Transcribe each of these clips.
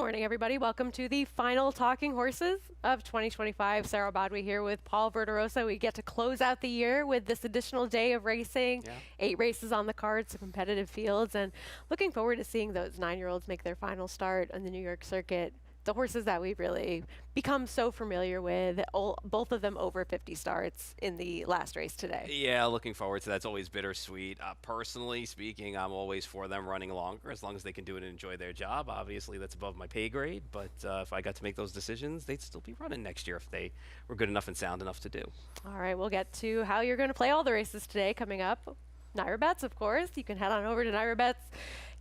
morning, everybody. Welcome to the final Talking Horses of 2025. Sarah Bodway here with Paul Verderosa. We get to close out the year with this additional day of racing. Yeah. 8 races on the cards, some competitive fields, and looking forward to seeing those 9-year-olds make their final start on the New York circuit. The horses that we've really become so familiar with, both of them over 50 starts in the last race today. Yeah, looking forward to that. It's always bittersweet. Personally speaking, I'm always for them running longer as long as they can do it and enjoy their job. Obviously, that's above my pay grade, but if I got to make those decisions, they'd still be running next year if they were good enough and sound enough to do. All right, we'll get to how you're going to play all the races today coming up. Naira Bets, of course. You can head on over to Naira Bets.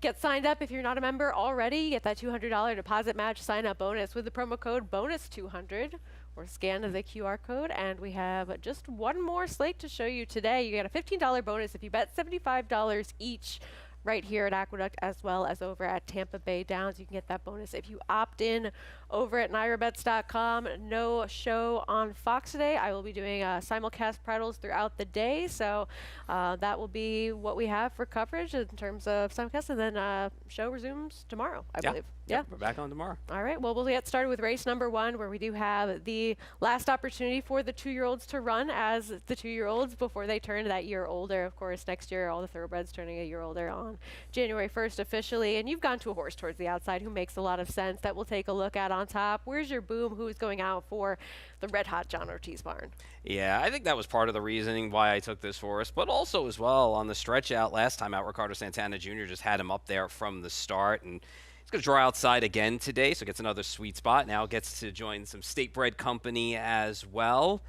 Get signed up if you're not a member already. Get that $200 deposit match sign-up bonus with the promo code BONUS200 or scan the QR code. And we have just one more slate to show you today. You get a $15 bonus if you bet $75 each right here at Aqueduct as well as over at Tampa Bay Downs. You can get that bonus if you opt in over at NairaBets.com. No show on Fox today. I will be doing simulcast prattles throughout the day, so that will be what we have for coverage in terms of simulcast, and then show resumes tomorrow, I believe. Yeah, we're back on tomorrow. All right, well, we'll get started with race number 1, where we do have the last opportunity for the 2-year-olds to run as the 2-year-olds before they turn that year older. Of course, next year, all the thoroughbreds turning a year older on January 1st officially. And you've gone to a horse towards the outside who makes a lot of sense that we'll take a look at on top. Where's Your Boom? Who's going out for the red-hot John Ortiz barn? Yeah, I think that was part of the reasoning why I took this horse, but also as well on the stretch out last time out, Ricardo Santana Jr. just had him up there from the start, and he's going to draw outside again today, so gets another sweet spot. Now gets to join some state-bred company as well.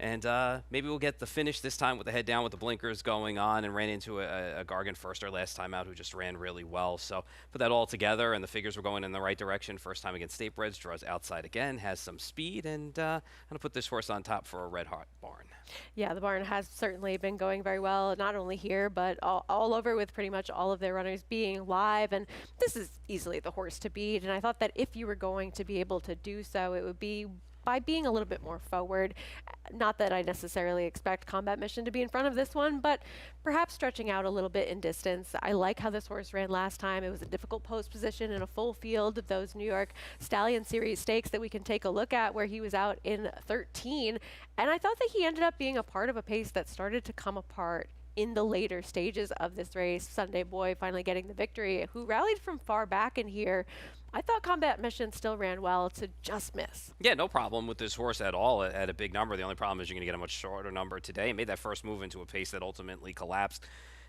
And maybe we'll get the finish this time with the head down with the blinkers going on, and ran into a Gargan firster last time out who just ran really well. So put that all together, and the figures were going in the right direction. First time against state breds, draws outside again, has some speed, and I'm going to put this horse on top for a red hot barn. Yeah, the barn has certainly been going very well, not only here, but all over, with pretty much all of their runners being live. And this is easily the horse to beat. And I thought that if you were going to be able to do so, it would be by being a little bit more forward. Not that I necessarily expect Combat Mission to be in front of this one, but perhaps stretching out a little bit in distance. I like how this horse ran last time. It was a difficult post position in a full field of those New York Stallion Series stakes that we can take a look at, where he was out in 13. And I thought that he ended up being a part of a pace that started to come apart in the later stages of this race. Sunday Boy finally getting the victory, who rallied from far back in here. I thought Combat Mission still ran well to just miss. Yeah, no problem with this horse at all at a big number. The only problem is you're going to get a much shorter number today. He made that first move into a pace that ultimately collapsed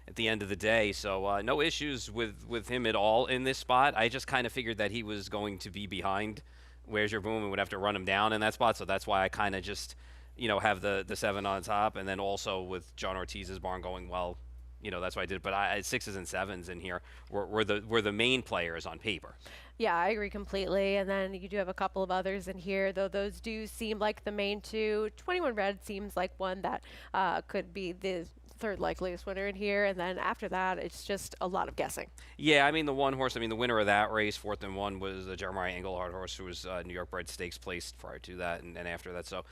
at the end of the day. So no issues with him at all in this spot. I just kind of figured that he was going to be behind Where's Your Boom and would have to run him down in that spot. So that's why I kind of just, have the 7 on top. And then also with John Ortiz's barn going well, that's why I did it. But 6s and 7s in here were the main players on paper. Yeah, I agree completely. And then you do have a couple of others in here, though those do seem like the main two. 21 Red seems like one that could be the third likeliest winner in here. And then after that, it's just a lot of guessing. Yeah, the one horse, the winner of that race, 4th and 1, was the Jeremiah Engelhardt horse, who was New York bred stakes placed prior to that and after that. So,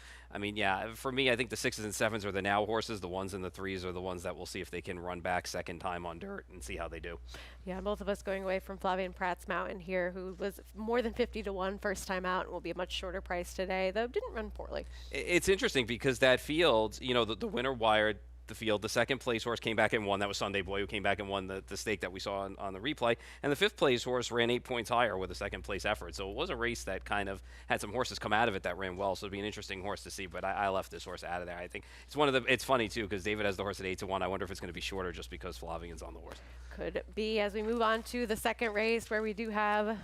for me, I think the 6s and 7s are the now horses. The 1s and the 3s are the ones that we'll see if they can run back second time on dirt and see how they do. Yeah, both of us going away from Flavian Pratt's Mountain here, who was more than 50 to 1 first time out, and will be a much shorter price today, though didn't run poorly. It's interesting because that field, the winner wired the field. The second place horse came back and won. That was Sunday Boy, who came back and won the stake that we saw on the replay. And the 5th place horse ran 8 points higher with a second place effort. So it was a race that kind of had some horses come out of it that ran well. So it'd be an interesting horse to see. But I left this horse out of there. I think it's it's funny too, because David has the horse at 8 to 1. I wonder if it's going to be shorter just because Flavian's on the horse. Could be, as we move on to the second race, where we do have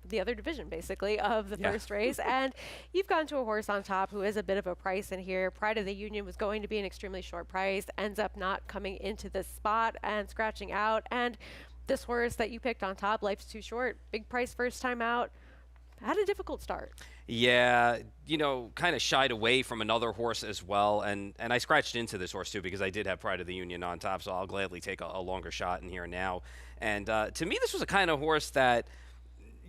the other division, basically, of the first race. And you've gone to a horse on top who is a bit of a price in here. Pride of the Union was going to be an extremely short price, ends up not coming into this spot and scratching out. And this horse that you picked on top, Life's Too Short, big price first time out, had a difficult start. Yeah, kind of shied away from another horse as well. And I scratched into this horse too, because I did have Pride of the Union on top, so I'll gladly take a longer shot in here now. And to me, this was a kind of horse that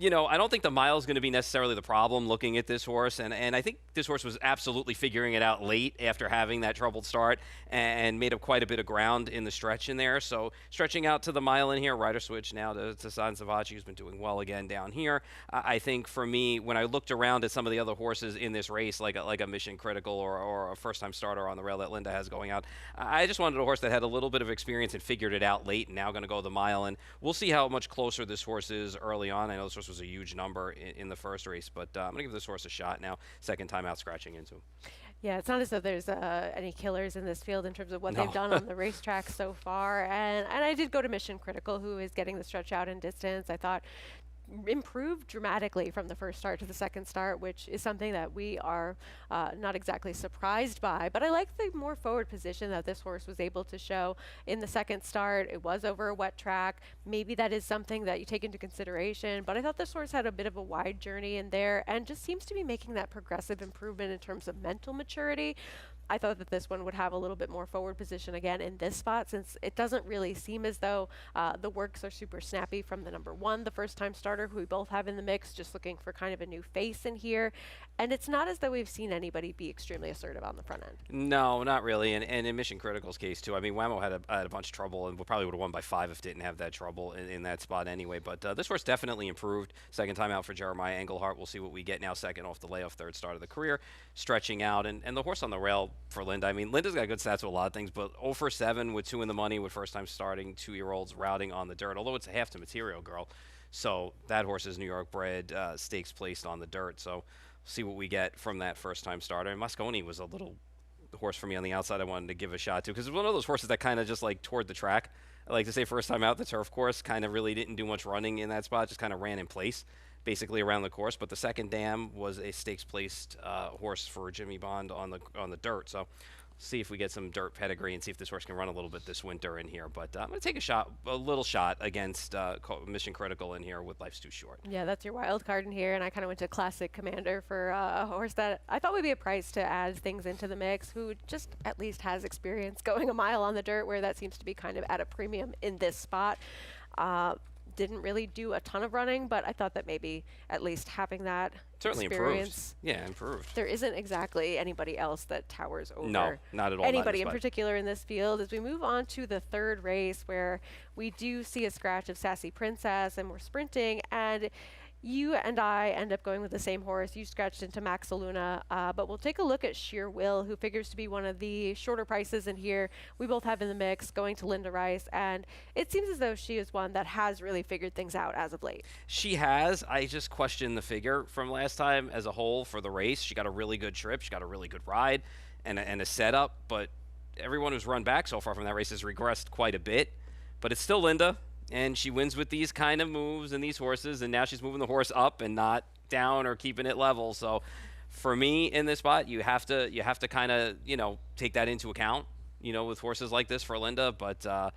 I don't think the mile is going to be necessarily the problem looking at this horse. And I think this horse was absolutely figuring it out late after having that troubled start and made up quite a bit of ground in the stretch in there. So stretching out to the mile in here, rider switch now to San Savaci, who's been doing well again down here. I think for me, when I looked around at some of the other horses in this race, like a Mission Critical or a first-time starter on the rail that Linda has going out, I just wanted a horse that had a little bit of experience and figured it out late and now going to go the mile. And we'll see how much closer this horse is early on. I know this horse was a huge number in the first race, but I'm going to give this horse a shot now, second time out scratching into him. Yeah, it's not as though there's any killers in this field in terms of what No. they've done on the racetrack so far. And I did go to Mission Critical, who is getting the stretch out in distance. I thought improved dramatically from the first start to the second start, which is something that we are not exactly surprised by. But I like the more forward position that this horse was able to show in the second start. It was over a wet track. Maybe that is something that you take into consideration. But I thought this horse had a bit of a wide journey in there and just seems to be making that progressive improvement in terms of mental maturity. I thought that this one would have a little bit more forward position again in this spot, since it doesn't really seem as though the works are super snappy from the number one, the first time starter, who we both have in the mix, just looking for kind of a new face in here. And it's not as though we've seen anybody be extremely assertive on the front end. No, not really. And in Mission Critical's case, too, I mean, Whammo had a bunch of trouble and probably would have won by 5 if it didn't have that trouble in that spot anyway. But this horse definitely improved. Second time out for Jeremiah Englehart. We'll see what we get now. Second off the layoff, third start of the career, stretching out. And the horse on the rail for Linda, I mean, Linda's got good stats with a lot of things, but 0 for 7 with 2 in the money with first time starting 2-year-olds routing on the dirt, although it's a half to material girl. So that horse is New York bred, stakes placed on the dirt. So see what we get from that first time starter. And Mosconi was a little horse for me on the outside I wanted to give a shot to, because it's one of those horses that kind of just like toured the track. I like to say first time out, the turf course kind of really didn't do much running in that spot, just kind of ran in place basically around the course. But the second dam was a stakes placed horse for Jimmy Bond on the dirt. So see if we get some dirt pedigree and see if this horse can run a little bit this winter in here. But I'm going to take a little shot against Mission Critical in here with Life's Too Short. Yeah, that's your wild card in here, and I kind of went to Classic Commander for a horse that I thought would be a price to add things into the mix, who just at least has experience going a mile on the dirt, where that seems to be kind of at a premium in this spot. Didn't really do a ton of running, but I thought that maybe at least having that Certainly experience. improved. Yeah, improved. There isn't exactly anybody else that towers over No, not at all. anybody in particular in this field. As we move on to the third race, where we do see a scratch of Sassy Princess and we're sprinting, and you and I end up going with the same horse. You scratched into Max Luna, but we'll take a look at Sheer Will, who figures to be one of the shorter prices in here. We both have in the mix, going to Linda Rice, and it seems as though she is one that has really figured things out as of late. She has. I just question the figure from last time as a whole for the race. She got a really good trip. She got a really good ride and a setup, but everyone who's run back so far from that race has regressed quite a bit. But it's still Linda, and she wins with these kind of moves and these horses, and now she's moving the horse up and not down or keeping it level. So for me in this spot, you have to kind of, take that into account, with horses like this for Linda. But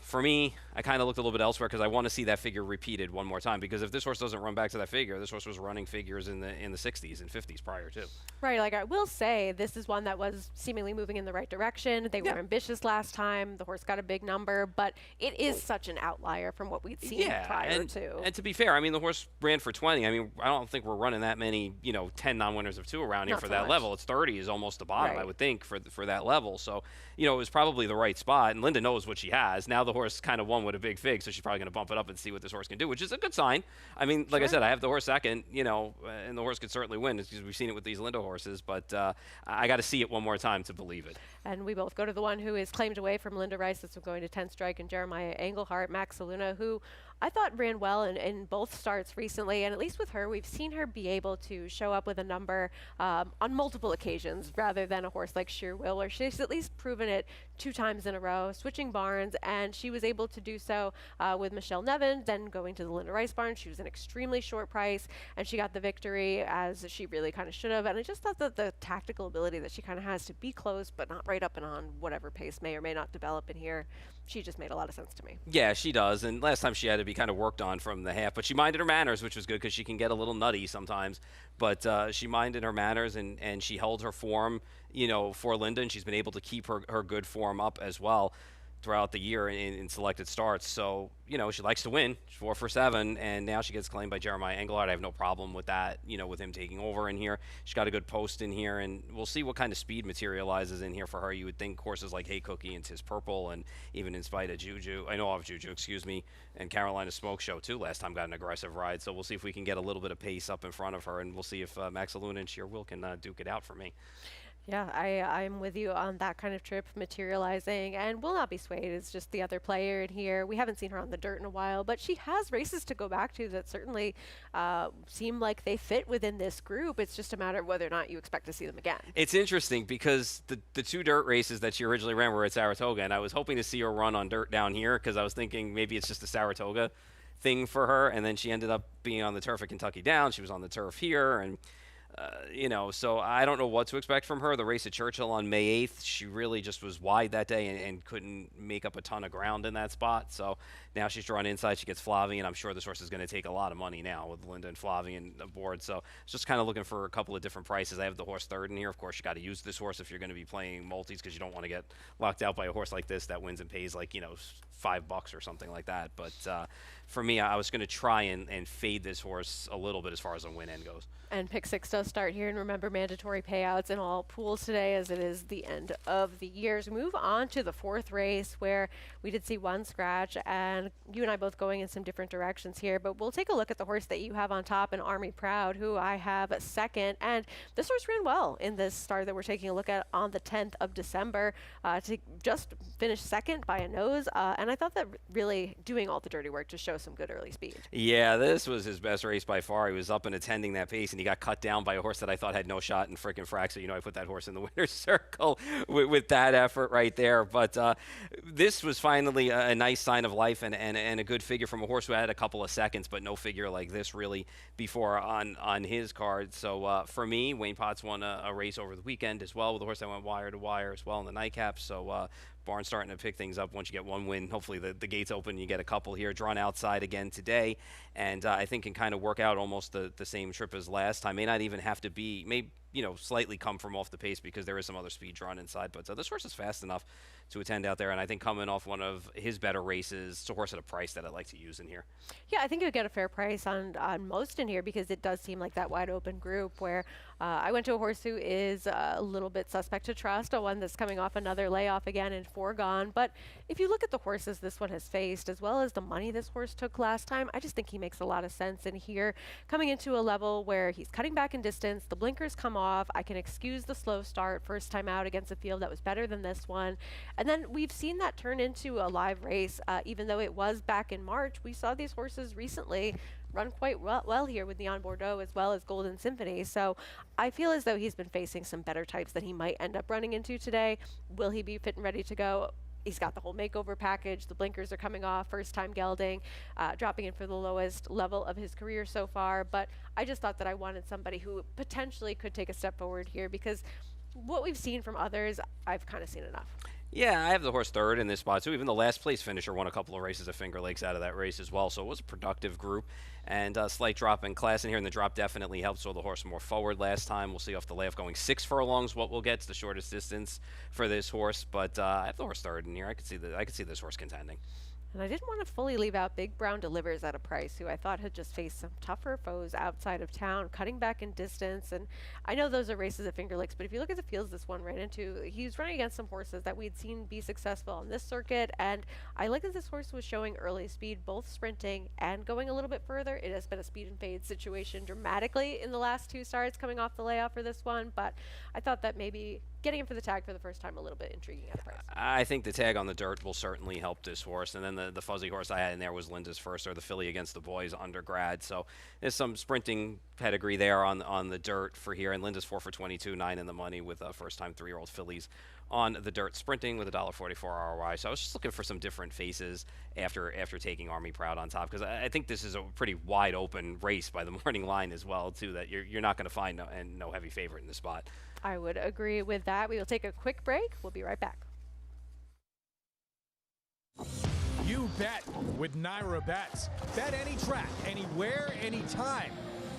for me, I kind of looked a little bit elsewhere because I want to see that figure repeated one more time. Because if this horse doesn't run back to that figure, this horse was running figures in the 60s and 50s prior to. Right, like I will say, this is one that was seemingly moving in the right direction. They were ambitious last time. The horse got a big number, but it is such an outlier from what we'd seen prior to. And to be fair, I mean, the horse ran for 20. I mean, I don't think we're running that many, 10 non-winners of 2 around here for that level. It's 30 is almost the bottom, I would think, for that level. So, it was probably the right spot. And Linda knows what she has. Now the horse kind of won with a big fig, so she's probably going to bump it up and see what this horse can do, which is a good sign. I mean, like I said, I have the horse second, and the horse could certainly win because we've seen it with these Linda horses. But I got to see it one more time to believe it. And we both go to the one who is claimed away from Linda Rice. That's going to 10 Strike and Jeremiah Englehart, Max Luna, who I thought ran well in both starts recently. And at least with her, we've seen her be able to show up with a number on multiple occasions rather than a horse like Sheer Will, where she's at least proven it 2 times in a row, switching barns. And she was able to do so with Michelle Nevin, then going to the Linda Rice barn. She was an extremely short price, and she got the victory as she really kind of should have. And I just thought that the tactical ability that she kind of has to be close, but not right up and on whatever pace may or may not develop in here, she just made a lot of sense to me. Yeah, she does. And last time she had to be kind of worked on from the half, but she minded her manners, which was good because she can get a little nutty sometimes. But she minded her manners and she held her form, for Linda, and she's been able to keep her good form up as well. throughout the year in selected starts. So, she likes to win. She's 4 for 7, and now she gets claimed by Jeremiah Engelhardt. I have no problem with that, with him taking over in here. She's got a good post in here, and we'll see what kind of speed materializes in here for her. You would think horses like Hey Cookie and Tis Purple, and even In Spite of Juju, and Carolina Smoke Show, too, last time got an aggressive ride. So we'll see if we can get a little bit of pace up in front of her, and we'll see if Max Aluna and Sheer Will can duke it out for me. Yeah, I'm with you on that kind of trip materializing, and will not be swayed. It's just the other player in here. We haven't seen her on the dirt in a while, but she has races to go back to that certainly seem like they fit within this group. It's just a matter of whether or not you expect to see them again. It's interesting because the 2 dirt races that she originally ran were at Saratoga, and I was hoping to see her run on dirt down here because I was thinking maybe it's just a Saratoga thing for her, and then she ended up being on the turf at Kentucky Downs. She was on the turf here, and so I don't know what to expect from her. The race at Churchill on May 8th, she really just was wide that day and couldn't make up a ton of ground in that spot. So now she's drawn inside. She gets Flavian. I'm sure this horse is going to take a lot of money now with Linda and Flavian aboard. So just kind of looking for a couple of different prices. I have the horse third in here. Of course, you got to use this horse if you're going to be playing multis because you don't want to get locked out by a horse like this that wins and pays like, $5 or something like that. But for me, I was going to try and fade this horse a little bit as far as a win end goes. And pick 6 does start here, and remember mandatory payouts in all pools today as it is the end of the year. So move on to the 4th race where we did see one scratch, and you and I both going in some different directions here, but we'll take a look at the horse that you have on top, and Army Proud, who I have second, and this horse ran well in this start that we're taking a look at on the 10th of December to just finish second by a nose, and I thought that really doing all the dirty work to show some good early speed. Yeah, this was his best race by far. He was up and attending that pace, and he got cut down by a horse that I thought had no shot in frickin' Fraxa. I put that horse in the winner's circle with that effort right there. But this was finally a nice sign of life and a good figure from a horse who had a couple of seconds, but no figure like this really before on his card. So for me, Wayne Potts won a race over the weekend as well with a horse that went wire to wire as well in the nightcap. So Barnes starting to pick things up once you get one win. Hopefully the gates open, you get a couple here. Drawn outside again today, and I think can kind of work out almost the same trip as last time. May not even have to be, slightly come from off the pace because there is some other speed drawn inside. But this horse is fast enough to attend out there, and I think coming off one of his better races, it's a horse at a price that I'd like to use in here. Yeah, I think you'll get a fair price on most in here because it does seem like that wide open group where I went to a horse who is a little bit suspect to trust, a one that's coming off another layoff again in Foregone. But if you look at the horses this one has faced, as well as the money this horse took last time, I just think he makes a lot of sense in here. Coming into a level where he's cutting back in distance, the blinkers come off, I can excuse the slow start first time out against a field that was better than this one. And then we've seen that turn into a live race, even though it was back in March. We saw these horses recently run quite well here with Neon Bordeaux as well as Golden Symphony. So I feel as though he's been facing some better types that he might end up running into today. Will he be fit and ready to go? He's got the whole makeover package. The blinkers are coming off, first time gelding, dropping in for the lowest level of his career so far. But I just thought that I wanted somebody who potentially could take a step forward here because what we've seen from others, I've kind of seen enough. Yeah, I have the horse third in this spot, too. Even the last place finisher won a couple of races at Finger Lakes out of that race as well, so it was a productive group. And a slight drop in class in here, and the drop definitely helped, so the horse more forward last time. We'll see off the layoff going 6 furlongs what we'll get. It's the shortest distance for this horse, but I have the horse third in here. I could see this horse contending. And I didn't want to fully leave out Big Brown Delivers at a price, who I thought had just faced some tougher foes outside of town, cutting back in distance. And I know those are races at Finger Lakes, but if you look at the fields this one ran into, he was running against some horses that we'd seen be successful on this circuit. And I like that this horse was showing early speed, both sprinting and going a little bit further. It has been a speed and fade situation dramatically in the last 2 starts coming off the layoff for this one. But I thought that maybe getting him for the tag for the first time a little bit intriguing at a price. I think the tag on the dirt will certainly help this horse. And then the fuzzy horse I had in there was Linda's First, or the filly against the boys undergrad. So there's some sprinting pedigree there on the dirt for here. And Linda's 4 for 22, 9 in the money with first-time 3-year-old fillies on the dirt sprinting with a $1.44 ROI. So I was just looking for some different faces after taking Army Proud on top, because I think this is a pretty wide open race by the morning line as well, too, that you're not going to find no heavy favorite in the spot. I would agree with that. We will take a quick break. We'll be right back. You bet with Naira Bets. Bet any track, anywhere, anytime.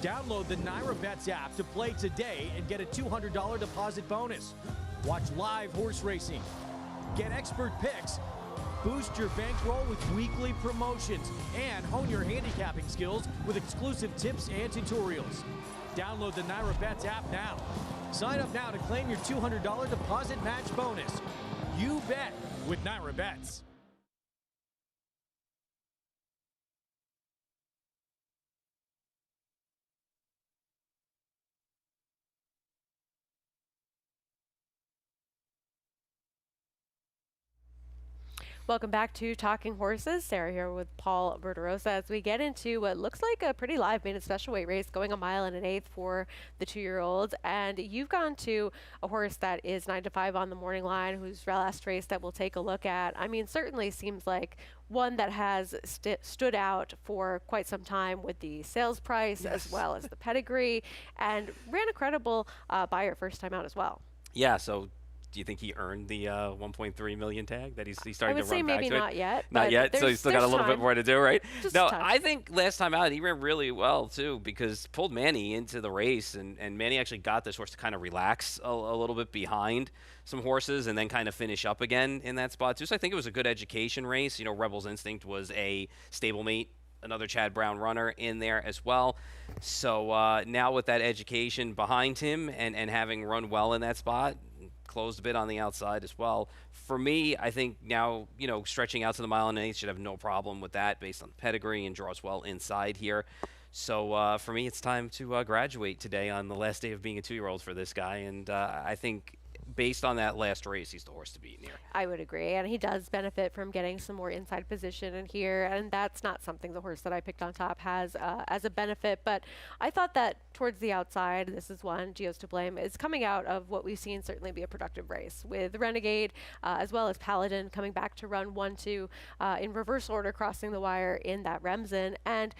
Download the Naira Bets app to play today and get a $200 deposit bonus. Watch live horse racing, get expert picks, Boost your bankroll with weekly promotions and hone your handicapping skills with exclusive tips and tutorials. Download the Naira Bets app now. Sign up now to claim your $200 deposit match bonus. You bet with Naira Bets. Welcome back to Talking Horses. Sarah here with Paul Berderosa as we get into what looks like a pretty live maiden special weight race, going a mile and an eighth for the 2-year-olds. And you've gone to a horse that is 9 to 5 on the morning line, whose last race that we'll take a look at. I mean, certainly seems like one that has stood out for quite some time with the sales price as well as the pedigree, and ran a credible buyer first time out as well. Yeah, so do you think he earned the 1.3 million tag that he's starting to run back to? I would say maybe not yet. Not yet, so he's still got a little bit more to do, right? No, I think last time out he ran really well too, because pulled Manny into the race, and Manny actually got this horse to kind of relax a little bit behind some horses and then kind of finish up again in that spot too. So I think it was a good education race. You know, Rebel's Instinct was a stablemate, another Chad Brown runner in there as well. So now with that education behind him and having run well in that spot, closed a bit on the outside as well. For me, I think now, you know, stretching out to the mile and an eighth should have no problem with that based on the pedigree, and draws well inside here. So for me, it's time to graduate today on the last day of being a 2-year-old for this guy. And I think based on that last race, he's the horse to beat here. I would agree, and he does benefit from getting some more inside position in here, and that's not something the horse that I picked on top has as a benefit. But I thought that towards the outside, this is one, Geo's to Blame, is coming out of what we've seen certainly be a productive race, with Renegade as well as Paladin coming back to run 1-2 in reverse order, crossing the wire in that Remsen, and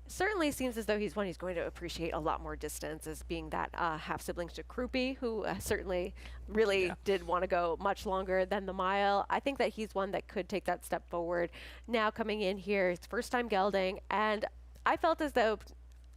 certainly seems as though he's one he's going to appreciate a lot more distance, as being that half-siblings to Krupi, who certainly really did want to go much longer than the mile. I think that he's one that could take that step forward. Now coming in here, it's first time gelding, and I felt as though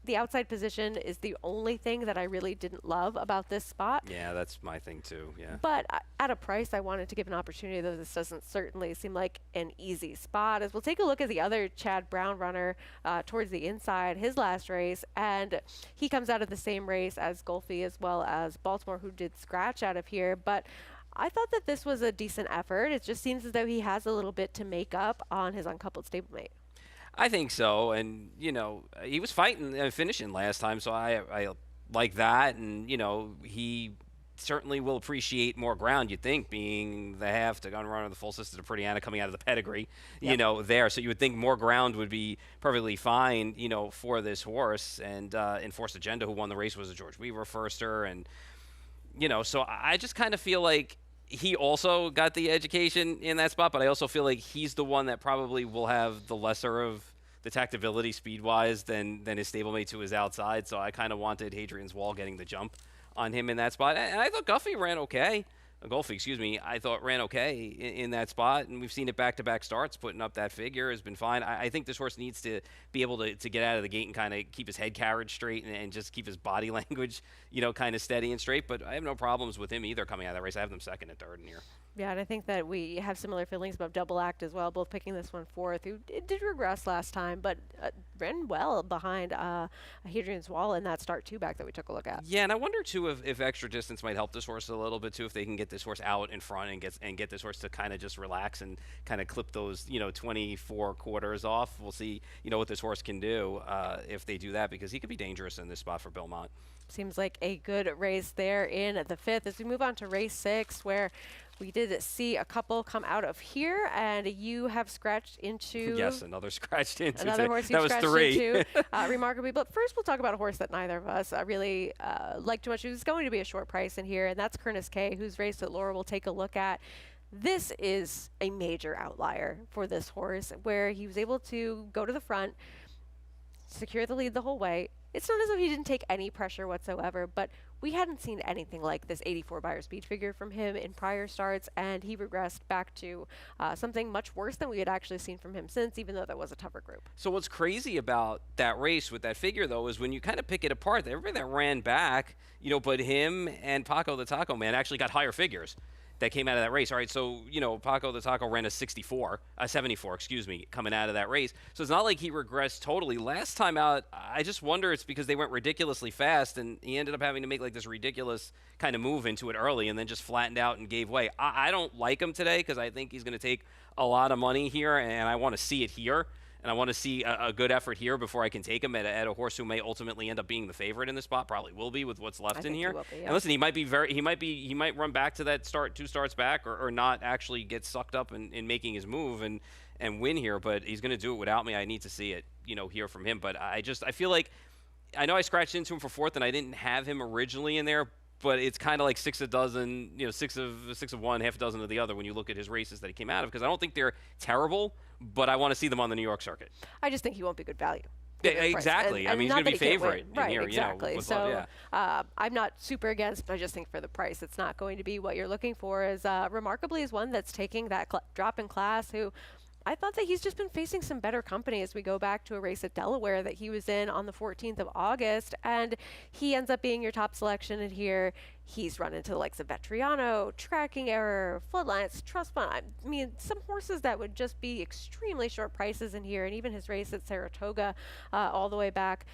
the outside position is the only thing that I really didn't love about this spot. Yeah, that's my thing too, yeah. But at a price, I wanted to give an opportunity, though this doesn't certainly seem like an easy spot. As we'll take a look at the other Chad Brown runner towards the inside, his last race, and he comes out of the same race as Golfi as well as Baltimore, who did scratch out of here. But I thought that this was a decent effort. It just seems as though he has a little bit to make up on his uncoupled stablemate. I think so, and you know, he was fighting and finishing last time, so I like that, and you know, he certainly will appreciate more ground, you'd think, being the half to gun runner, the full sister to Pretty Anna coming out of the pedigree, you know, there. So you would think more ground would be perfectly fine, you know, for this horse. And Enforced Agenda, who won the race, was a George Weaver firster, and you know, so I just kind of feel like he also got the education in that spot, but I also feel like he's the one that probably will have the lesser of the tactability speed-wise than his stablemate to his outside. So I kind of wanted Hadrian's Wall getting the jump on him in that spot. And I thought Golfi ran okay. I thought ran okay in that spot, and we've seen it back-to-back starts, putting up that figure has been fine. I think this horse needs to be able to get out of the gate and kind of keep his head carriage straight and just keep his body language, you know, kind of steady and straight. But I have no problems with him either coming out of that race. I have them second and third in here. Yeah, and I think that we have similar feelings about Double Act as well, both picking this one fourth, who did regress last time, but ran well behind Hadrian's Wall in that start two-back that we took a look at. Yeah, and I wonder, too, if extra distance might help this horse a little bit, too, if they can get this horse out in front and get this horse to kind of just relax and kind of clip those, you know, 24 quarters off. We'll see, you know, what this horse can do if they do that, because he could be dangerous in this spot for Belmont. Seems like a good race there in the fifth. As we move on to race 6, where we did see a couple come out of here, and you have scratched into... Yes, another scratched into. Another horse you scratched into, remarkably. But first, we'll talk about a horse that neither of us really like too much. It was going to be a short price in here, and that's Kurnis K, whose race that Laura will take a look at. This is a major outlier for this horse, where he was able to go to the front, secure the lead the whole way. It's not as though he didn't take any pressure whatsoever, but we hadn't seen anything like this 84 Beyer speed figure from him in prior starts, and he regressed back to something much worse than we had actually seen from him since, even though that was a tougher group. So what's crazy about that race with that figure, though, is when you kind of pick it apart, everybody that ran back, you know, but him and Paco the Taco Man actually got higher figures that came out of that race. All right, so, Paco the Taco ran a 74, excuse me, coming out of that race. So it's not like he regressed totally. Last time out, I just wonder it's because they went ridiculously fast, and he ended up having to make like this ridiculous kind of move into it early and then just flattened out and gave way. I don't like him today because I think he's going to take a lot of money here, and I want to see it here. And I want to see a good effort here before I can take him at a horse who may ultimately end up being the favorite in this spot. Probably will be with what's left in here. He will be, yeah. And listen, he might run back to that start, 2 starts back, or not actually get sucked up in making his move and win here. But he's going to do it without me. I need to see it, hear from him. But I feel like I know I scratched into him for 4th, and I didn't have him originally in there. But it's kind of like 6 a dozen, 6 of one, half a dozen of the other when you look at his races that he came out of, because I don't think they're terrible, but I want to see them on the New York circuit. I just think he won't be good value. Yeah, exactly. And he's going to be favorite in right, here. Exactly. So I'm not super against, but I just think for the price, it's not going to be what you're looking for. As remarkably is one that's taking that drop in class, who I thought that he's just been facing some better company as we go back to a race at Delaware that he was in on the 14th of August, and he ends up being your top selection in here. He's run into the likes of Vetriano, Tracking Error, Floodlights, Trust Fund. I mean, some horses that would just be extremely short prices in here, and even his race at Saratoga all the way back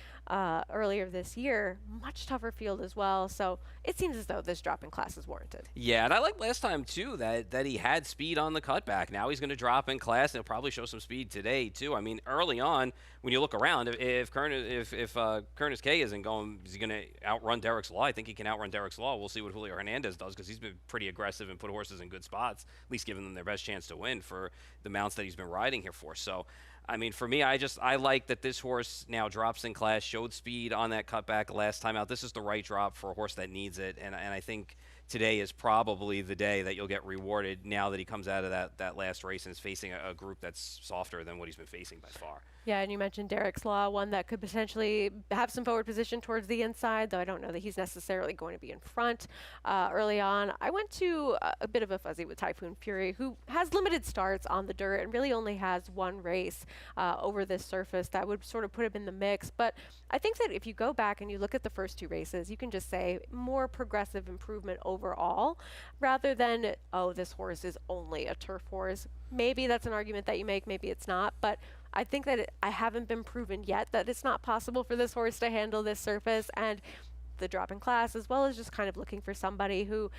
earlier this year, much tougher field as well. So it seems as though this drop in class is warranted. Yeah, and I like last time, too, that he had speed on the cutback. Now he's going to drop in class, and he'll probably show some speed today, too. I mean, early on, when you look around, if Kernis K isn't going, is he going to outrun Derek's Law? I think he can outrun Derek's Law. We'll see what Julio Hernandez does, because he's been pretty aggressive and put horses in good spots, at least giving them their best chance to win for the mounts that he's been riding here for. So, I mean, for me, I like that this horse now drops in class, showed speed on that cutback last time out. This is the right drop for a horse that needs it, and I think today is probably the day that you'll get rewarded now that he comes out of that last race and is facing a group that's softer than what he's been facing by far. Yeah, and you mentioned Derek's Law, one that could potentially have some forward position towards the inside, though I don't know that he's necessarily going to be in front early on. I went to a bit of a fuzzy with Typhoon Fury, who has limited starts on the dirt and really only has one race over this surface that would sort of put him in the mix. But I think that if you go back and you look at the first 2 races, you can just say more progressive improvement overall, rather than, oh, this horse is only a turf horse. Maybe that's an argument that you make, maybe it's not, but I think that I haven't been proven yet that it's not possible for this horse to handle this surface, and the drop in class, as well as just kind of looking for somebody who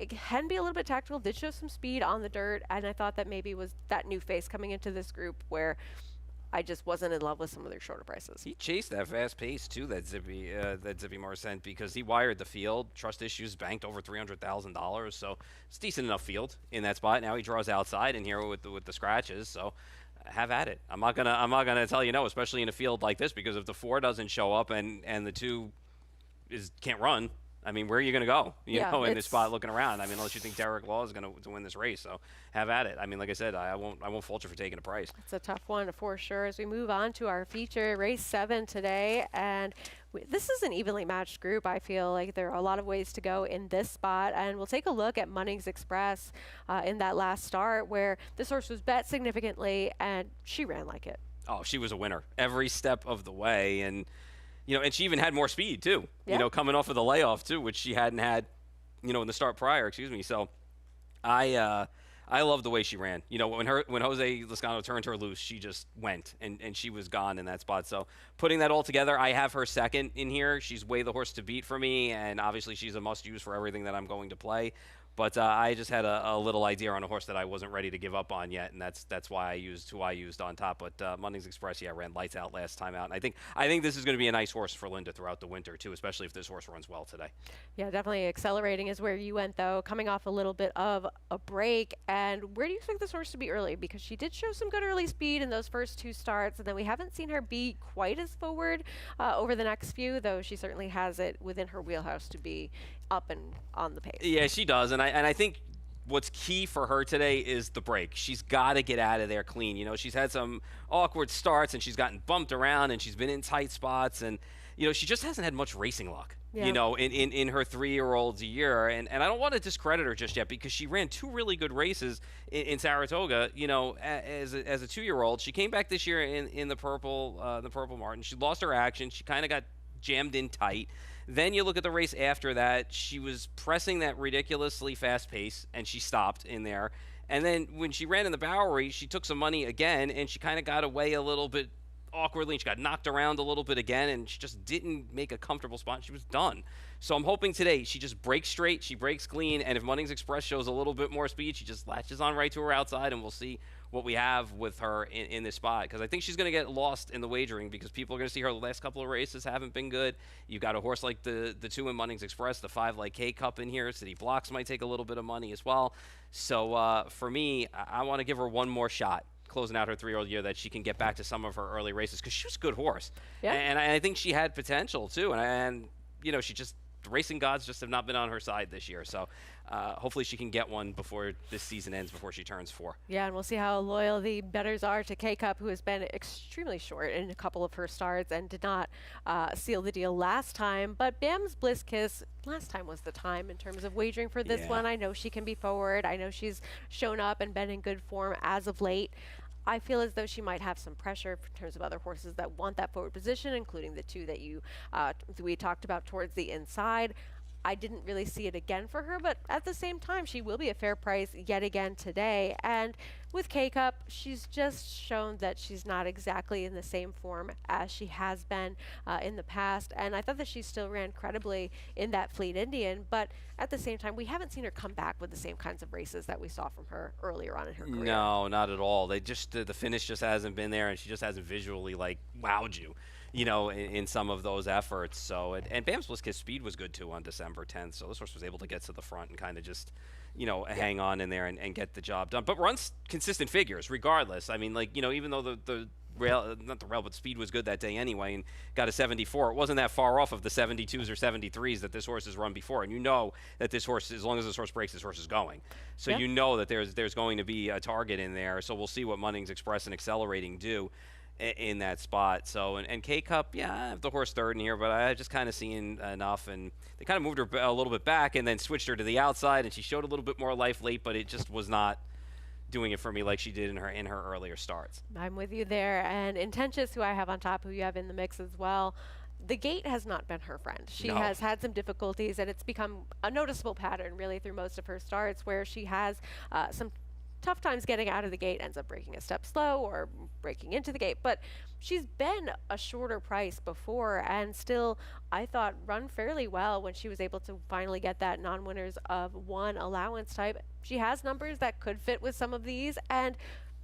can be a little bit tactical, did show some speed on the dirt, and I thought that maybe was that new face coming into this group where I just wasn't in love with some of their shorter prices. He chased that fast pace too, that Zippy Marcent, because he wired the field. Trust issues banked over $300,000, so it's a decent enough field in that spot. Now he draws outside in here with the scratches, so have at it. I'm not gonna tell you no, especially in a field like this, because if the 4 doesn't show up and the 2 can't run, I mean, where are you going to go? You know, in this spot looking around. I mean, unless you think Derek Law is going to win this race. So have at it. I mean, like I said, I won't fault you for taking a price. It's a tough one for sure. As we move on to our feature, race 7 today, and this is an evenly matched group. I feel like there are a lot of ways to go in this spot, and we'll take a look at Munnings Express in that last start where this horse was bet significantly, and she ran like it. Oh, she was a winner every step of the way, and and she even had more speed too, coming off of the layoff too, which she hadn't had, in the start prior, So I love the way she ran. When Jose Lezcano turned her loose, she just went, and she was gone in that spot. So putting that all together, I have her second in here. She's way the horse to beat for me, and obviously she's a must-use for everything that I'm going to play. But I just had a little idea on a horse that I wasn't ready to give up on yet, and that's why I used who I used on top. But Munnings Express, ran lights out last time out, and I think this is going to be a nice horse for Linda throughout the winter too, especially if this horse runs well today. Yeah, definitely accelerating is where you went though, coming off a little bit of a break. And where do you expect this horse to be early? Because she did show some good early speed in those first 2 starts, and then we haven't seen her be quite as forward over the next few, though she certainly has it within her wheelhouse to be up and on the pace. Yeah, she does, and I think what's key for her today is the break. She's got to get out of there clean. She's had some awkward starts, and she's gotten bumped around, and she's been in tight spots, and she just hasn't had much racing luck. Yeah. In her 3-year-old's year, and I don't want to discredit her just yet, because she ran 2 really good races in Saratoga. As a 2-year-old, she came back this year in the purple Martin. She lost her action. She kind of got jammed in tight. Then you look at the race after that. She was pressing that ridiculously fast pace, and she stopped in there. And then when she ran in the Bowery, she took some money again, and she kind of got away a little bit awkwardly, and she got knocked around a little bit again, and she just didn't make a comfortable spot. She was done. So I'm hoping today she just breaks straight, she breaks clean, and if Munnings Express shows a little bit more speed, she just latches on right to her outside, and we'll see what we have with her in this spot. Because I think she's going to get lost in the wagering because people are going to see her the last couple of races haven't been good. You've got a horse like the 2 in Munnings Express, the 5 like K-Cup in here. City Blocks might take a little bit of money as well. So for me, I want to give her one more shot closing out her 3-year-old year that she can get back to some of her early races because she was a good horse. Yeah. And I think she had potential too. And you know, she just, the racing gods just have not been on her side this year. So hopefully she can get one before this season ends, before she turns 4. Yeah, and we'll see how loyal the bettors are to K-Cup, who has been extremely short in a couple of her starts and did not seal the deal last time. But Bam's Bliss Kiss, last time was the time in terms of wagering for this one. I know she can be forward. I know she's shown up and been in good form as of late. I feel as though she might have some pressure in terms of other horses that want that forward position, including the 2 that we talked about towards the inside. I didn't really see it again for her, but at the same time, she will be a fair price yet again today. And with K-Cup, she's just shown that she's not exactly in the same form as she has been in the past. And I thought that she still ran credibly in that Fleet Indian, but at the same time, we haven't seen her come back with the same kinds of races that we saw from her earlier on in her career. No, not at all. They just, the finish just hasn't been there, and she just hasn't visually like wowed you, you know, in some of those efforts. So, and Bam's Bliss Kiss speed was good too on December 10th. So this horse was able to get to the front and kind of just, you know, hang on in there and get the job done. But runs consistent figures regardless. I mean, like, you know, even though the rail, not the rail, but speed was good that day anyway and got a 74, it wasn't that far off of the 72s or 73s that this horse has run before. And you know that this horse, as long as this horse breaks, this horse is going. So you know that there's going to be a target in there. So we'll see what Munnings Express and Accelerating do in that spot. So, and K-Cup, yeah, I have the horse 3rd in here, but I just kind of seen enough, and they kind of moved her a little bit back and then switched her to the outside, and she showed a little bit more life late, but it just was not doing it for me like she did in her earlier starts. I'm with you there. And Intentious, who I have on top, who you have in the mix as well, the gait has not been her friend. She has had some difficulties, and it's become a noticeable pattern really through most of her starts where she has some tough times getting out of the gate, ends up breaking a step slow or breaking into the gate. But she's been a shorter price before and still, I thought, run fairly well when she was able to finally get that non-winners of 1 allowance type. She has numbers that could fit with some of these, and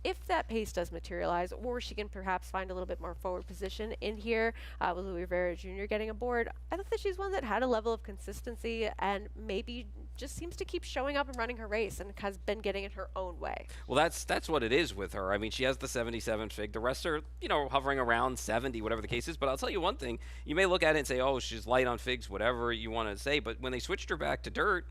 if that pace does materialize, or she can perhaps find a little bit more forward position in here with Louis Rivera Jr. getting aboard, I thought that she's one that had a level of consistency and maybe just seems to keep showing up and running her race and has been getting in her own way. Well, that's what it is with her. I mean, she has the 77 fig. The rest are, you know, hovering around 70, whatever the case is. But I'll tell you one thing. You may look at it and say, oh, she's light on figs, whatever you want to say. But when they switched her back to dirt,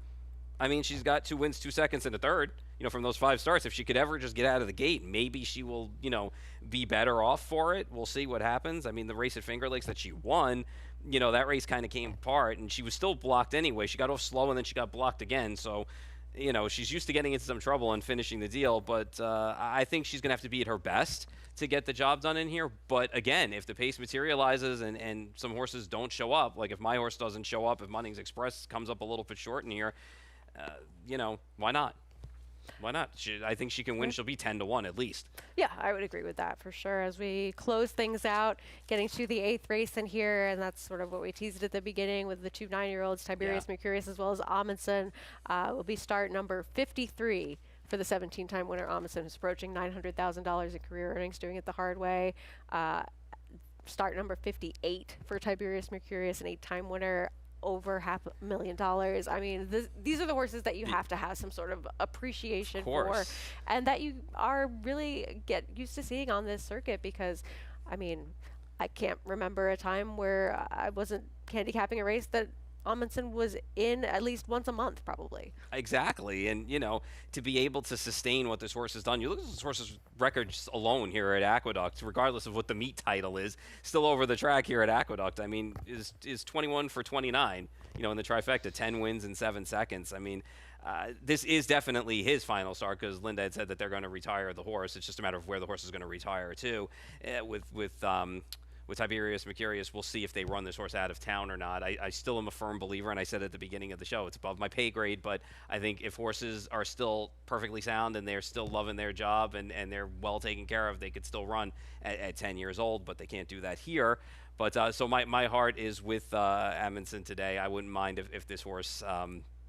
I mean, she's got 2 wins, 2 seconds, and a 3rd, you know, from those 5 starts. If she could ever just get out of the gate, maybe she will, you know, be better off for it. We'll see what happens. I mean, the race at Finger Lakes that she won, you know, that race kind of came apart, and she was still blocked anyway. She got off slow, and then she got blocked again. So, you know, she's used to getting into some trouble and finishing the deal. But I think she's going to have to be at her best to get the job done in here. But, again, if the pace materializes and some horses don't show up, like if my horse doesn't show up, if Munnings Express comes up a little bit short in here, you know, why not? Why not? I think she can win. She'll be 10-1 at least. Yeah, I would agree with that for sure. As we close things out, getting to the 8th race in here, and that's sort of what we teased at the beginning with the 2 9-year-olds, Tiberius Mercurius as well as Amundsen, will be start number 53 for the 17-time winner Amundsen, who's approaching $900,000 in career earnings, doing it the hard way. Start number 58 for Tiberius Mercurius, an 8-time winner, over $500,000. I mean, these are the horses that you have to have some sort of appreciation for, and that you are really get used to seeing on this circuit, because, I mean, I can't remember a time where I wasn't handicapping a race that Amundsen was in at least once a month, probably. Exactly. And, you know, to be able to sustain what this horse has done, you look at this horse's records alone here at Aqueduct, regardless of what the meet title is, still over the track here at Aqueduct. I mean, is 21 for 29, you know, in the trifecta, 10 wins in 7 seconds. I mean, this is definitely his final start, because Linda had said that they're going to retire the horse. It's just a matter of where the horse is going to retire to, with with Tiberius Mercurius. We'll see if they run this horse out of town or not. I still am a firm believer, and I said at the beginning of the show, it's above my pay grade, but I think if horses are still perfectly sound and they're still loving their job and they're well taken care of, they could still run at 10 years old, but they can't do that here. But so my heart is with Amundsen today. I wouldn't mind if this horse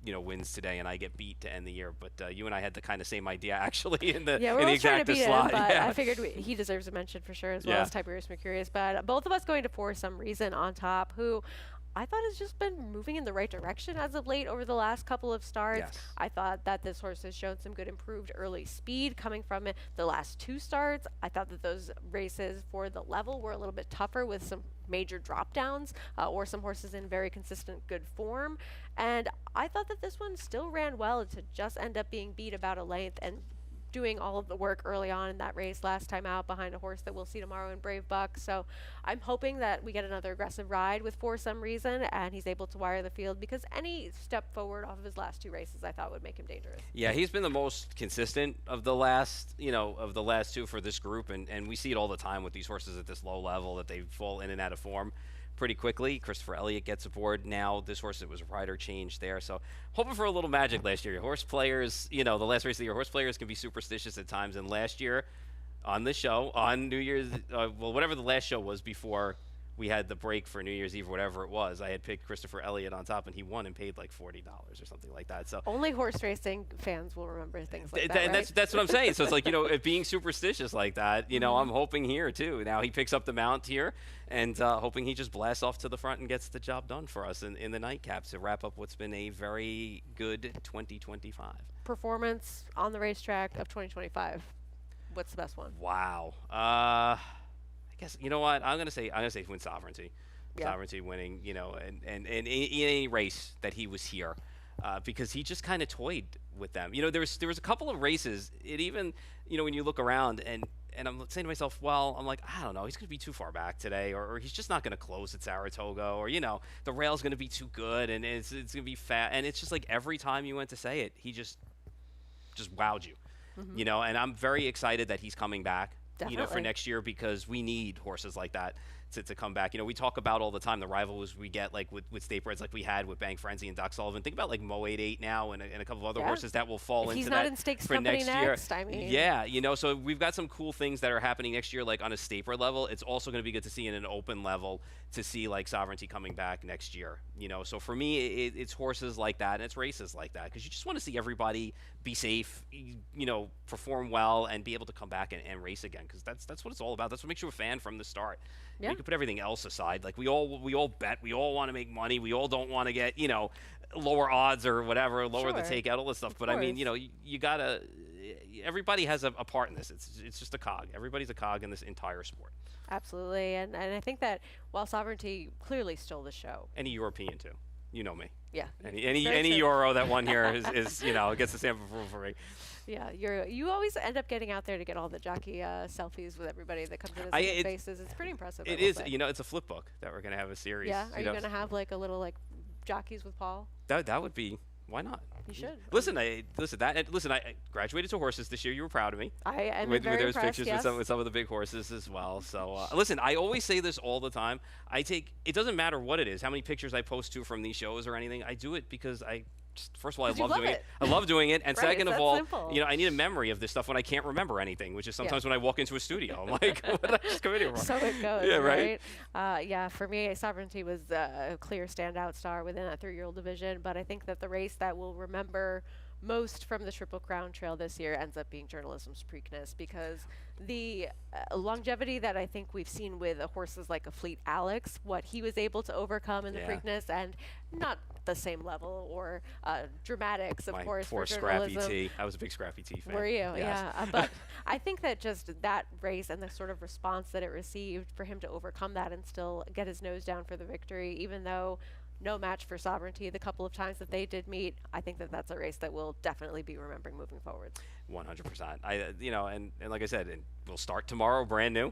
wins today and I get beat to end the year. But you and I had the kind of same idea actually in the we're in the both trying to exacta beat slot. him, but Yeah. I figured he deserves a mention for sure, as well as Tiberius Mercurius. But both of us going to For Some Reason on top, who I thought has just been moving in the right direction as of late over the last couple of starts. Yes. I thought that this horse has shown some good improved early speed coming from it. The last 2 starts, I thought that those races for the level were a little bit tougher with some major drop downs or some horses in very consistent good form. And I thought that this one still ran well to just end up being beat about a length and doing all of the work early on in that race last time out behind a horse that we'll see tomorrow in Brave Buck. So I'm hoping that we get another aggressive ride with For Some Reason and he's able to wire the field, because any step forward off of his last 2 races I thought would make him dangerous. Yeah, he's been the most consistent of the last 2 for this group, and we see it all the time with these horses at this low level that they fall in and out of form pretty quickly. Christopher Elliott gets aboard now. This horse, it was a rider change there. So hoping for a little magic last year. Horse players, the last race of the year, horse players can be superstitious at times. And last year on the show, on New Year's, whatever the last show was before we had the break for New Year's Eve, or whatever it was, I had picked Christopher Elliott on top, and he won and paid like $40 or something like that. So only horse racing fans will remember things like that, right? That's what I'm saying. So it's like, if being superstitious like that, I'm hoping here too. Now he picks up the mount here, and hoping he just blasts off to the front and gets the job done for us in the nightcaps to wrap up what's been a very good 2025. Performance on the racetrack of 2025. What's the best one? Wow. I guess you know what I'm gonna say win Sovereignty. Yeah. Sovereignty winning, and in any race that he was here, because he just kind of toyed with them. There was a couple of races. It even when you look around and I'm saying to myself, well, I'm like, I don't know, he's gonna be too far back today, or he's just not gonna close at Saratoga, or the rail's gonna be too good and it's gonna be fat, and it's just like every time you went to say it, he just wowed you, and I'm very excited that he's coming back. Definitely. For next year, because we need horses like that to come back. We talk about all the time the rivals we get, like with state breds, like we had with Bank Frenzy and Doc Sullivan. Think about like Mo 88 now and a couple of other horses that will fall if into he's that not in Stakes for Company next year. I mean, yeah, so we've got some cool things that are happening next year, like on a state bred level. It's also going to be good to see in an open level to see like Sovereignty coming back next year. So for me, it's horses like that and it's races like that, because you just want to see everybody be safe, perform well, and be able to come back and race again, because that's what it's all about. That's what makes you a fan from the start. Yeah. You can put everything else aside. Like we all bet, we all want to make money, we all don't want to get lower odds or whatever, lower the takeout, all this stuff. But I mean, you gotta. Everybody has a part in this. It's just a cog. Everybody's a cog in this entire sport. Absolutely, and I think that while Sovereignty clearly stole the show, Any European too. You know me. yeah, Any very true. Euro that won here is gets the stamp of approval for me. Yeah, you always end up getting out there to get all the jockey selfies with everybody that comes in and sees faces. It's pretty impressive. It is. It's a flip book that we're gonna have a series. Yeah, are you gonna have like a little like jockeys with Paul? That would be. Why not? You should. Listen, I graduated to horses this year. You were proud of me. I am with very those impressed, pictures yes. with some of the big horses as well. So listen, I always say this all the time. It doesn't matter what it is, how many pictures I post to from these shows or anything. I do it because first of all, I love doing it. I love doing it, and Right, second of that's all, simple. I need a memory of this stuff when I can't remember anything, which is sometimes when I walk into a studio. I'm like, what did I just come in here for? So it goes, Yeah, right? Yeah, for me, Sovereignty was a clear standout star within that 3-year-old division, but I think that the race that we'll remember most from the Triple Crown Trail this year ends up being Journalism's Preakness, because the longevity that I think we've seen with horses like a Fleet Alex, what he was able to overcome in the Preakness, and not the same level or dramatics, of course, Poor for Scrappy journalism. T. I was a big Scrappy T fan. Were you? Yes. Yeah. But I think that just that race and the sort of response that it received for him to overcome that and still get his nose down for the victory, even though no match for Sovereignty the couple of times that they did meet, I think that that's a race that we'll definitely be remembering moving forward. 100%. And like I said, we'll start tomorrow brand new.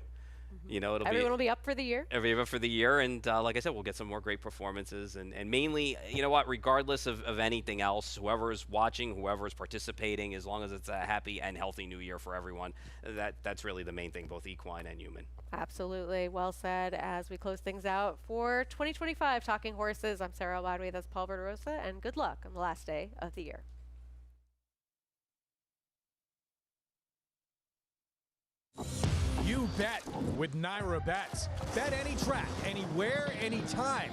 You know, Everyone will be up for the year. Everyone for the year, and like I said, we'll get some more great performances, and mainly, you know what, regardless of anything else, whoever is watching, whoever is participating, as long as it's a happy and healthy new year for everyone, that's really the main thing, both equine and human. Absolutely. Well said. As we close things out for 2025 Talking Horses, I'm Sarah Wadway, that's Paul Verderosa, and good luck on the last day of the year. You bet with Naira Bets. Bet any track, anywhere, anytime.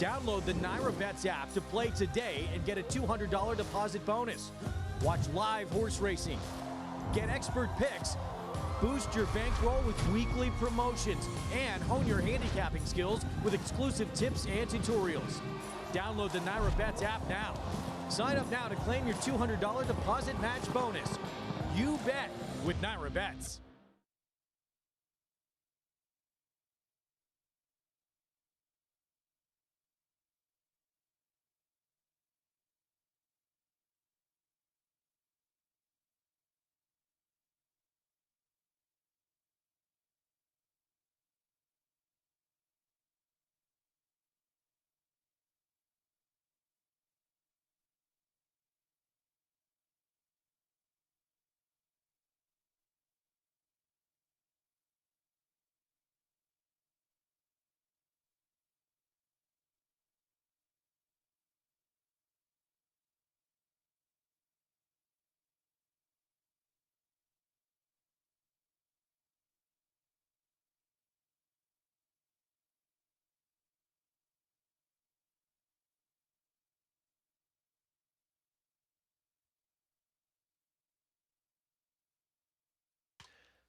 Download the Naira Bets app to play today and get a $200 deposit bonus. Watch live horse racing, get expert picks, boost your bankroll with weekly promotions, and hone your handicapping skills with exclusive tips and tutorials. Download the Naira Bets app now. Sign up now to claim your $200 deposit match bonus. You bet with Naira Bets.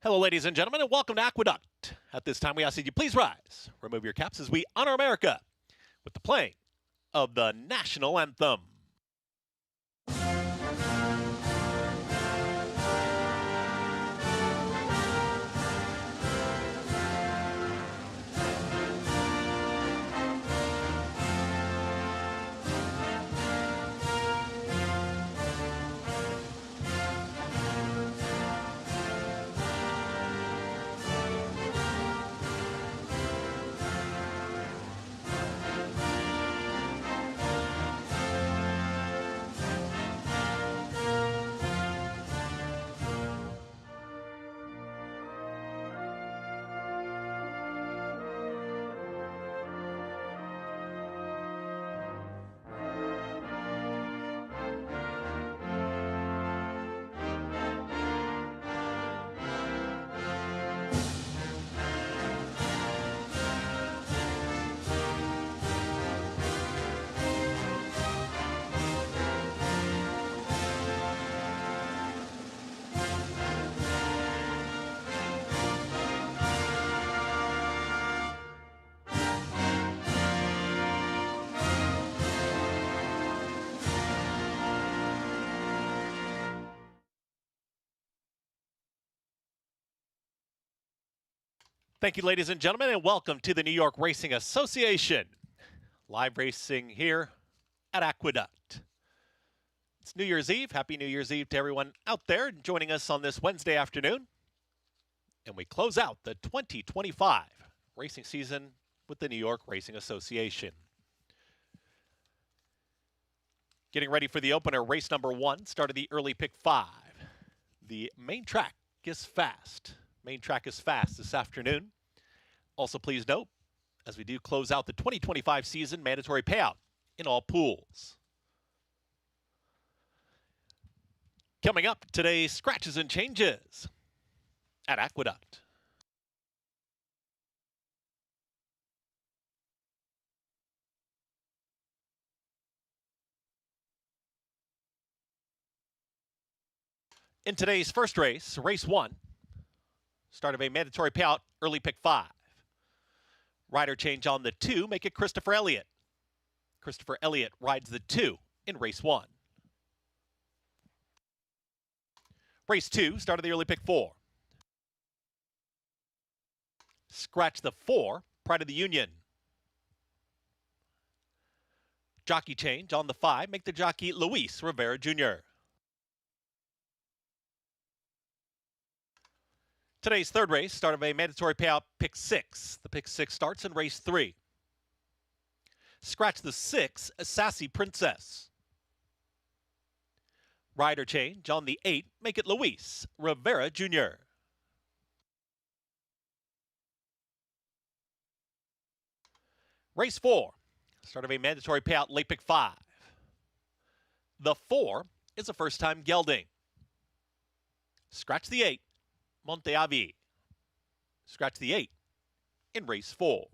Hello, ladies and gentlemen, and welcome to Aqueduct. At this time, we ask that you please rise, remove your caps as we honor America with the playing of the national anthem. Thank you, ladies and gentlemen, and welcome to the New York Racing Association. Live racing here at Aqueduct. It's New Year's Eve. Happy New Year's Eve to everyone out there joining us on this Wednesday afternoon. And we close out the 2025 racing season with the New York Racing Association. Getting ready for the opener, race number 1, start of the early pick 5. The main track is fast. Main track is fast this afternoon. Also, please note, as we do close out the 2025 season, mandatory payout in all pools. Coming up, today's scratches and changes at Aqueduct. In today's first race, race 1, start of a mandatory payout, early pick 5. Rider change on the 2, make it Christopher Elliott. Christopher Elliott rides the 2 in race 1. Race 2, start of the early pick 4. Scratch the 4, Pride of the Union. Jockey change on the 5, make the jockey Luis Rivera Jr. Today's third race, start of a mandatory payout pick 6. The pick 6 starts in race 3. Scratch the 6, Sassy Princess. Rider change on the 8, make it Luis Rivera Jr. Race 4, start of a mandatory payout late pick 5. The 4 is a first-time gelding. Scratch the 8, Monteavi. Scratch the 8 in race 4.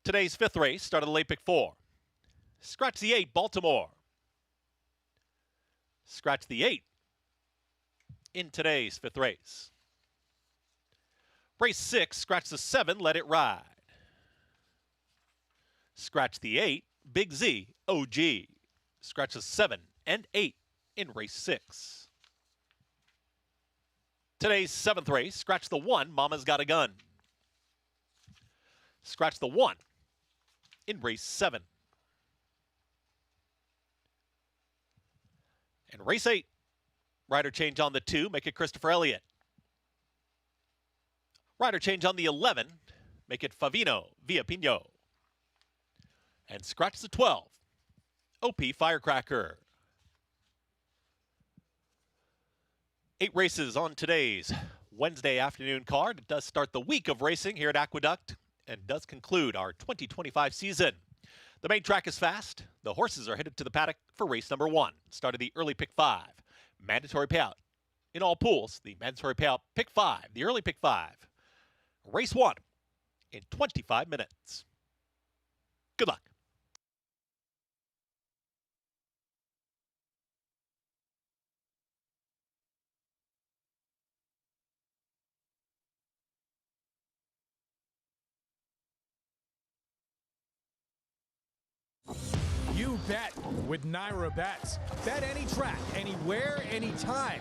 Today's 5th race, start of the late pick 4. Scratch the 8, Baltimore. Scratch the 8 in today's 5th race. Race 6, scratch the 7, let it ride. Scratch the 8, Big Z, OG. Scratch the 7 and 8 in race 6. Today's 7th race, scratch the 1, Mama's Got a Gun. Scratch the 1 in race 7. And race 8, rider change on the 2, make it Christopher Elliott. Rider change on the 11, make it Favino Villapino. And scratch the 12, OP Firecracker. 8 races on today's Wednesday afternoon card. It does start the week of racing here at Aqueduct and does conclude our 2025 season. The main track is fast. The horses are headed to the paddock for race number 1. Start of the early pick 5. Mandatory payout in all pools. The mandatory payout pick 5, the early pick 5. Race 1 in 25 minutes. Good luck. You bet with Naira Bets. Bet any track, anywhere, anytime.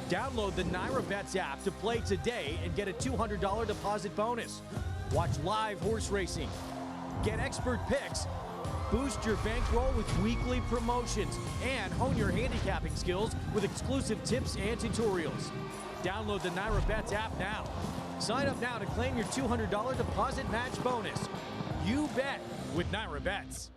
Download the Naira Bets app to play today and get a $200 deposit bonus. Watch live horse racing. Get expert picks. Boost your bankroll with weekly promotions and hone your handicapping skills with exclusive tips and tutorials. Download the Naira Bets app now. Sign up now to claim your $200 deposit match bonus. You bet with Naira Bets.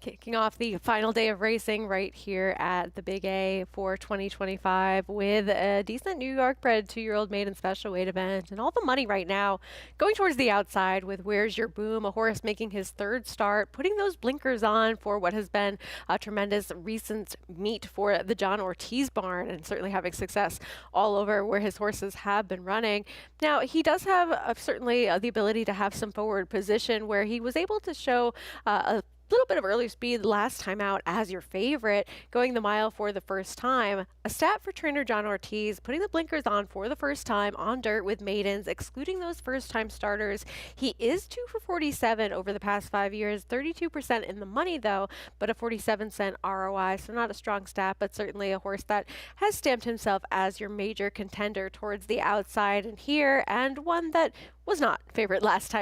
Kicking off the final day of racing right here at the Big A for 2025 with a decent New York bred 2-year-old maiden special weight event, and all the money right now going towards the outside with Where's Your Boom, a horse making his third start, putting those blinkers on for what has been a tremendous recent meet for the John Ortiz barn, and certainly having success all over where his horses have been running. Now, he does have certainly the ability to have some forward position where he was able to show a little bit of early speed last time out as your favorite, going the mile for the first time. A stat for trainer John Ortiz, putting the blinkers on for the first time on dirt with maidens, excluding those first-time starters. He is 2 for 47 over the past 5 years, 32% in the money though, but a 47-cent ROI, so not a strong stat, but certainly a horse that has stamped himself as your major contender towards the outside and here, and one that was not favorite last time